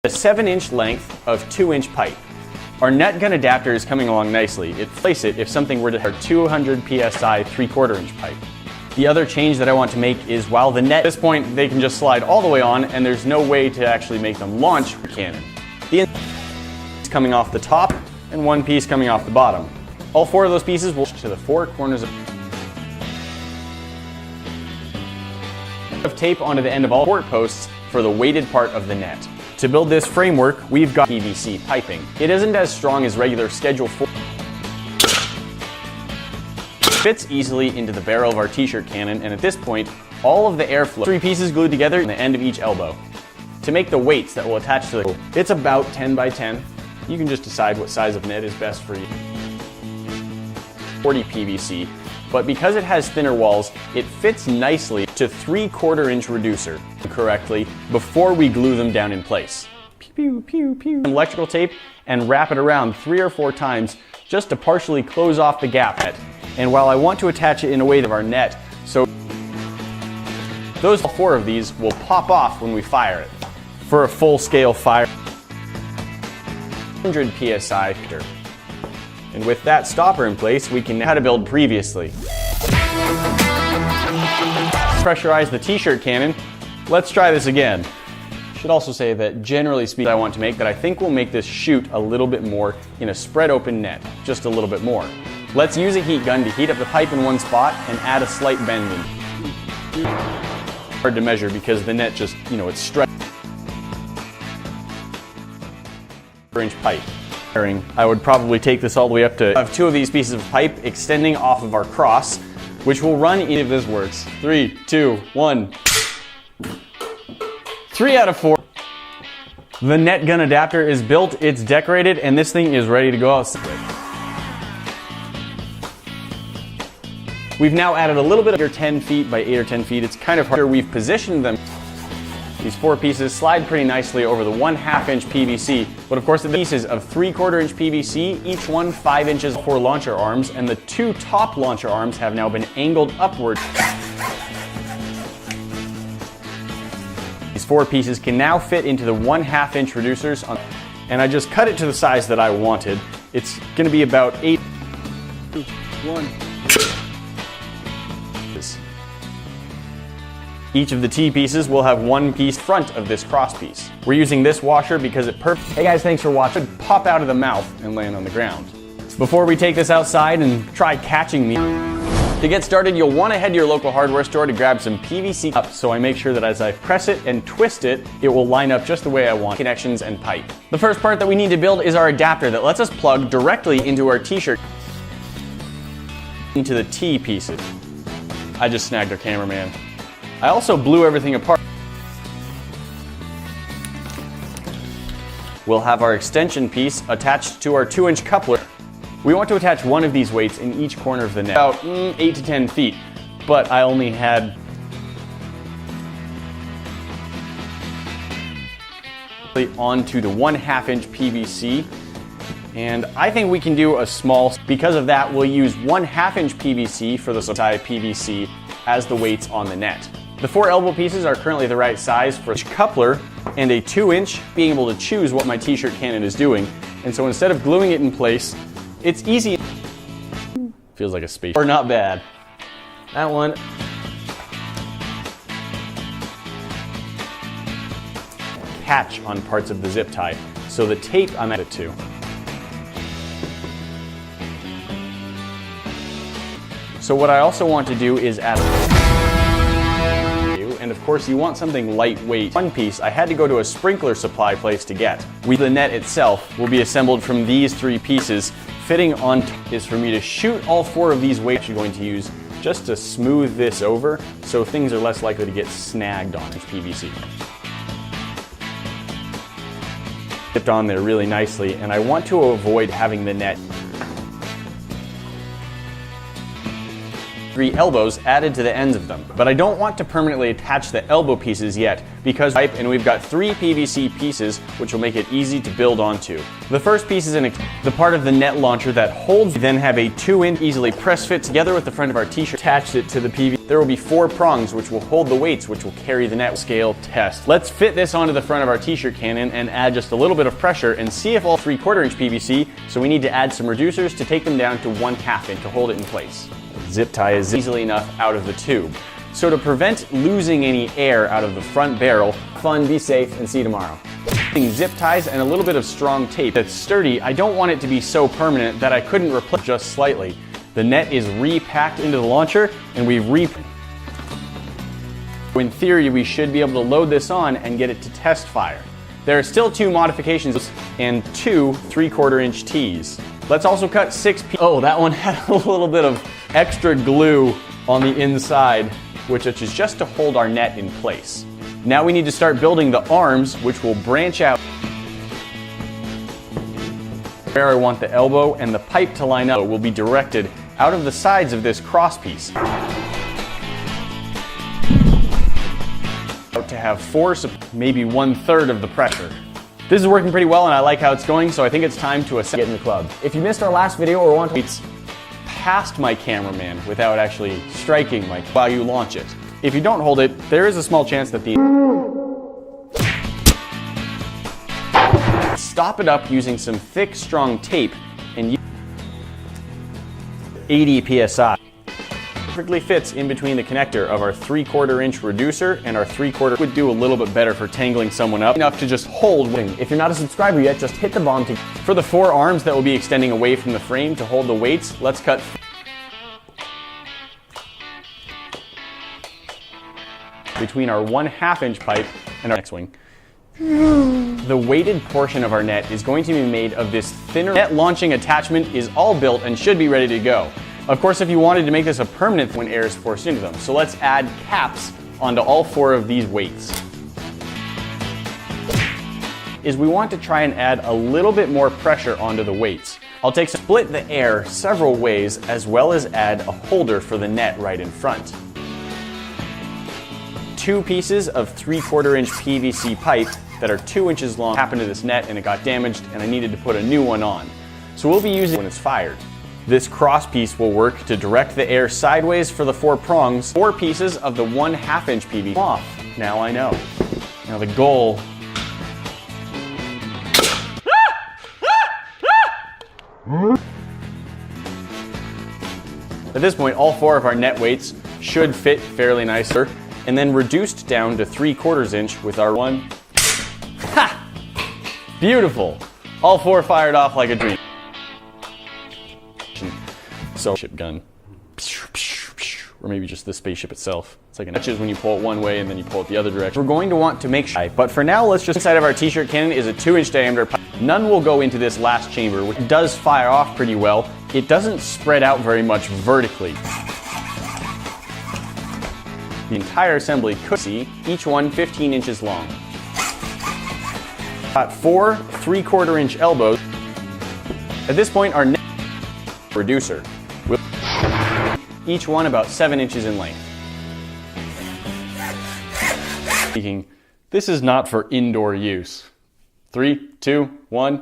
A 7-inch length of 2-inch pipe. Our net gun adapter is coming along nicely. Place it if something were to hit our 200 PSI 3/4 inch pipe. The other change that I want to make is while the net, at this point, they can just slide all the way on and there's no way to actually make them launch the cannon. The is coming off the top and one piece coming off the bottom. All 4 of those pieces will to the 4 corners of tape onto the end of all support posts for the weighted part of the net. To build this framework, we've got PVC piping. It isn't as strong as regular Schedule 4. It fits easily into the barrel of our t-shirt cannon, and at this point, all of the airflow, 3 pieces glued together in the end of each elbow. To make the weights that will attach to the, it's about 10 by 10. You can just decide what size of net is best for you. 40 PVC, but because it has thinner walls, it fits nicely to 3/4 inch reducer correctly before we glue them down in place. Pew, pew, pew. Electrical tape and wrap it around 3 or 4 times just to partially close off the gap. And while I want to attach it in a way of our net, so those 4 of these will pop off when we fire it. For a full-scale fire, 100 PSI. And with that stopper in place, we can know how to build previously. Pressurize the t-shirt cannon. Let's try this again. Should also say that generally speaking, I want to make that I think will make this shoot a little bit more in a spread open net, just a little bit more. Let's use a heat gun to heat up the pipe in one spot and add a slight bend in. Hard to measure because the net just, it's stretched. 4-inch pipe. I would probably take this all the way up to have 2 of these pieces of pipe extending off of our cross, which will run if this works. 3, 2, 1. 3 out of 4. The net gun adapter is built, it's decorated, and this thing is ready to go outside. We've now added a little bit of 10 feet by 8 or 10 feet. It's kind of harder. We've positioned them. These 4 pieces slide pretty nicely over the 1/2 inch PVC, but of course the pieces of 3/4 inch PVC, each one 5 inches for launcher arms, and the 2 top launcher arms have now been angled upward. These 4 pieces can now fit into the 1/2 inch reducers, and I just cut it to the size that I wanted. It's going to be about 8. 2, 1. Each of the T pieces will have 1 piece front of this cross piece. We're using this washer because it Hey guys, thanks for watching. Pop out of the mouth and land on the ground. Before we take this outside and try catching me. To get started, you'll want to head to your local hardware store to grab some PVC up, so I make sure that as I press it and twist it, it will line up just the way I want. Connections and pipe. The first part that we need to build is our adapter that lets us plug directly into our t-shirt into the T pieces. I just snagged our cameraman. I also blew everything apart. We'll have our extension piece attached to our 2-inch coupler. We want to attach 1 of these weights in each corner of the net, about 8 to 10 feet, but I only had onto the 1/2 inch PVC, and I think we can do a small, because of that we'll use 1/2 inch PVC for the supply PVC as the weights on the net. The 4 elbow pieces are currently the right size for each coupler, and a 2-inch, being able to choose what my t-shirt cannon is doing. And so instead of gluing it in place, it's easy. Feels like a space. Or not bad. That one. Catch on parts of the zip tie. So the tape I'm at it to. So what I also want to do is add and of course you want something lightweight. 1 piece I had to go to a sprinkler supply place to get. The net itself will be assembled from these 3 pieces. Fitting on is for me to shoot all 4 of these weights you're going to use just to smooth this over so things are less likely to get snagged on this PVC. Dipped on there really nicely, and I want to avoid having the net 3 elbows added to the ends of them. But I don't want to permanently attach the elbow pieces yet because and we've got 3 PVC pieces which will make it easy to build onto. The first piece is the part of the net launcher that holds. We then have a 2-inch easily press fit together with the front of our t-shirt. Attached it to the PVC. There will be 4 prongs which will hold the weights which will carry the net. Scale test. Let's fit this onto the front of our t-shirt cannon and add just a little bit of pressure and see if all 3/4 inch PVC, so we need to add some reducers to take them down to 1/2 inch to hold it in place. Zip tie is easily enough out of the tube. So to prevent losing any air out of the front barrel, fun, be safe, and see you tomorrow. Zip ties and a little bit of strong tape that's sturdy. I don't want it to be so permanent that I couldn't replace just slightly. The net is repacked into the launcher and in theory, we should be able to load this on and get it to test fire. There are still 2 modifications and 2 3/4 inch tees. Let's also cut 6 pieces. Oh, that one had a little bit of extra glue on the inside, which is just to hold our net in place. Now we need to start building the arms, which will branch out where I want the elbow and the pipe to line up will be directed out of the sides of this cross piece. To have force, maybe 1/3 of the pressure. This is working pretty well and I like how it's going, so I think it's time to get in the club. If you missed our last video or want to, it's past my cameraman without actually striking while you launch it. If you don't hold it, there is a small chance that stop it up using some thick, strong tape and 80 psi. Perfectly fits in between the connector of our 3/4 inch reducer and our 3/4 would do a little bit better for tangling someone up enough to just hold. If you're not a subscriber yet, just hit the bomb to. For the 4 arms that will be extending away from the frame to hold the weights, let's cut between our 1/2 inch pipe and our next wing. The weighted portion of our net is going to be made of this thinner net launching attachment is all built and should be ready to go. Of course, if you wanted to make this a permanent when air is forced into them, so let's add caps onto all 4 of these weights. We want to try and add a little bit more pressure onto the weights. I'll split the air several ways as well as add a holder for the net right in front. 2 pieces of 3/4 inch PVC pipe that are 2 inches long happened to this net and it got damaged and I needed to put a new one on. So we'll be using it when it's fired. This cross piece will work to direct the air sideways for the 4 prongs. 4 pieces of the 1/2 inch PVC off. Now I know. Now the goal. At this point, all 4 of our net weights should fit fairly nicely, and then reduced down to 3/4 inch with our one. Ha! Beautiful. All 4 fired off like a dream. So ship gun, or maybe just the spaceship itself. It's like an etches when you pull it one way and then you pull it the other direction. We're going to want to make sure, but for now, let's just inside of our t-shirt cannon is a 2-inch diameter pipe. None will go into this last chamber, which does fire off pretty well. It doesn't spread out very much vertically. The entire assembly could see each one 15 inches long. Got 4 3/4 inch elbows. At this point, our reducer. Each one about 7 inches in length. Speaking, this is not for indoor use. 3, 2, 1.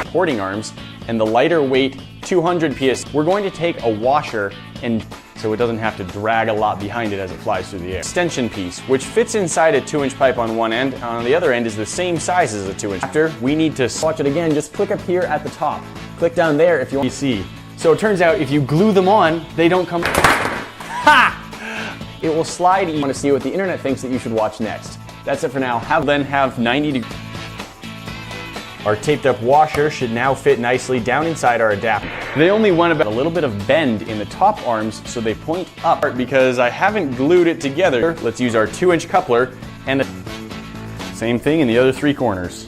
Supporting arms and the lighter weight 200 PS. We're going to take a washer and so it doesn't have to drag a lot behind it as it flies through the air. Extension piece, which fits inside a 2-inch pipe on one end, and on the other end is the same size as a 2-inch. After we need to watch it again, just click up here at the top. Click down there if you want to see. So it turns out if you glue them on, they don't come. Ha! It will slide. You want to see what the internet thinks that you should watch next. That's it for now. Then have 90 degrees. Our taped up washer should now fit nicely down inside our adapter. They only want about a little bit of bend in the top arms so they point up because I haven't glued it together. Let's use our 2-inch coupler and same thing in the other 3 corners.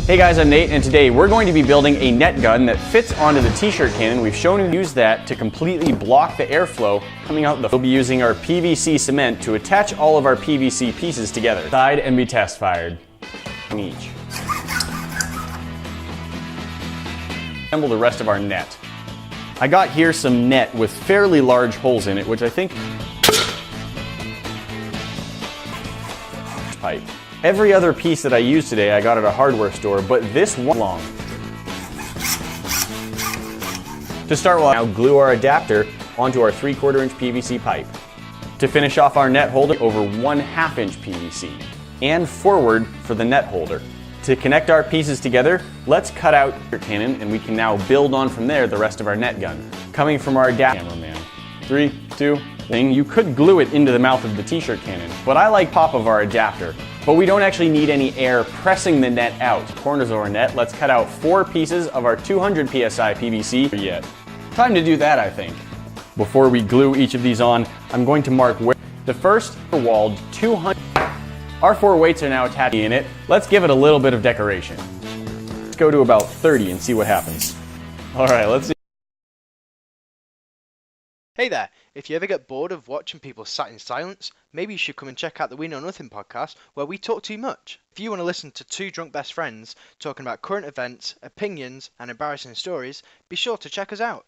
Hey guys, I'm Nate, and today we're going to be building a net gun that fits onto the t-shirt cannon. We've shown you to use that to completely block the airflow coming out. We'll be using our PVC cement to attach all of our PVC pieces together. Side and be test fired. Each. Assemble the rest of our net. I got here some net with fairly large holes in it, which I think pipe. Every other piece that I used today I got at a hardware store, but this one long. To start, we'll now glue our adapter onto our 3/4 inch PVC pipe. To finish off our net holder, over 1/2 inch PVC. And forward for the net holder. To connect our pieces together, let's cut out your cannon and we can now build on from there the rest of our net gun. Coming from our adapter, cameraman. 3, 2, thing. You could glue it into the mouth of the t-shirt cannon, but I like pop of our adapter. But we don't actually need any air pressing the net out. Corners of our net, let's cut out 4 pieces of our 200 PSI PVC yet. Time to do that, I think. Before we glue each of these on, I'm going to mark where the first walled 200. Our 4 weights are now attached in it. Let's give it a little bit of decoration. Let's go to about 30 and see what happens. All right, let's see. Hey there, if you ever get bored of watching people sat in silence, maybe you should come and check out the We Know Nothing podcast where we talk too much. If you want to listen to 2 drunk best friends talking about current events, opinions and embarrassing stories, be sure to check us out.